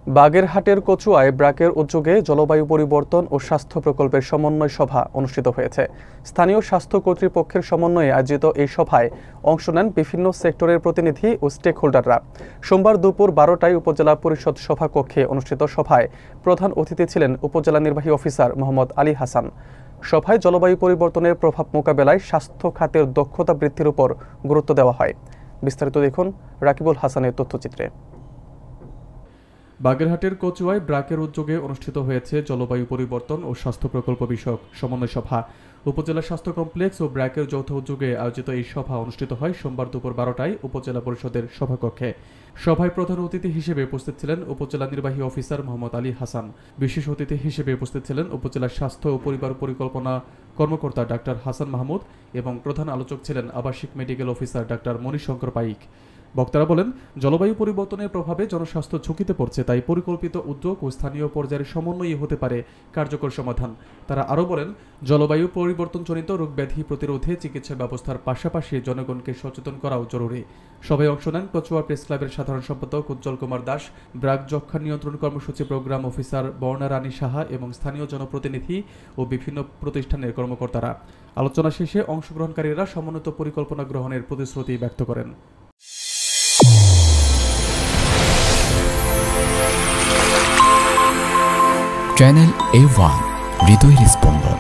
বাগেরহাটের কচুয়ায় ব্র্যাকের উদ্যোগে জলবায়ু পরিবর্তন ও স্বাস্থ্য প্রকল্পের সমন্বয় সভা অনুষ্ঠিত হয়েছে। স্থানীয় স্বাস্থ্য কর্তৃপক্ষের সমন্বয়ে আয়োজিত এই সভায় অংশ নেন বিভিন্ন সেক্টরের প্রতিনিধি ও স্টেক হোল্ডাররা। সোমবার দুপুর 12টায় উপজেলা পরিষদ সভাকক্ষে অনুষ্ঠিত সভায় প্রধান অতিথি ছিলেন উপজেলা নির্বাহী অফিসার মোহাম্মদ আলী হাসান। সভায় জলবায়ু পরিবর্তনের প্রভাব মোকাবেলায় স্বাস্থ্য খাতের দক্ষতা বৃদ্ধির উপর গুরুত্ব দেওয়া হয়। বিস্তারিত দেখুন রাকিবুল হাসানের তথ্যচিত্রে। বাগেরহাটের কচুয়ায় ব্র্যাকের উদ্যোগে অনুষ্ঠিত হয়েছে জলবায়ু পরিবর্তন ও স্বাস্থ্য প্রকল্প বিষয়ক সমন্বয় সভা। উপজেলা স্বাস্থ্য কমপ্লেক্স ও ব্র্যাকের যৌথ উদ্যোগে আয়োজিত এই সভা অনুষ্ঠিত হয় সোমবার দুপুর 12টায় উপজেলা পরিষদের সভাকক্ষে। সভায় প্রধান অতিথি হিসেবে উপস্থিত ছিলেন উপজেলা নির্বাহী অফিসার মোহাম্মদ আলী হাসান। বিশেষ অতিথি হিসেবে উপস্থিত ছিলেন উপজেলা স্বাস্থ্য ও পরিবার পরিকল্পনা কর্মকর্তা ডাক্তার হাসান মাহমুদ এবং প্রধান আলোচক ছিলেন আবাসিক মেডিকেল অফিসার ডাক্তার মণিশঙ্কর পাইক। বক্তারা বলেন, জলবায়ু পরিবর্তনের প্রভাবে জনস্বাস্থ্য ঝুঁকিতে পড়ছে, তাই পরিকল্পিত উদ্যোগ ও স্থানীয় পর্যায়ের সমন্বয়ই হতে পারে কার্যকর সমাধান। তারা আরও বলেন, জলবায়ু পরিবর্তনজনিত রোগ ব্যাধি প্রতিরোধে চিকিৎসা ব্যবস্থার পাশাপাশি জনগণকে সচেতন করাও জরুরি। সভায় অংশ নেন কচুয়া প্রেস ক্লাবের সাধারণ সম্পাদক উজ্জ্বল কুমার দাস, ব্র্যাক যক্ষ্মা নিয়ন্ত্রণ কর্মসূচি প্রোগ্রাম অফিসার বর্ণা রানী সাহা এবং স্থানীয় জনপ্রতিনিধি ও বিভিন্ন প্রতিষ্ঠানের কর্মকর্তারা। আলোচনা শেষে অংশগ্রহণকারীরা সমন্বিত পরিকল্পনা গ্রহণের প্রতিশ্রুতি ব্যক্ত করেন। চ্যানেল A1 হৃদয়ের স্পন্দন।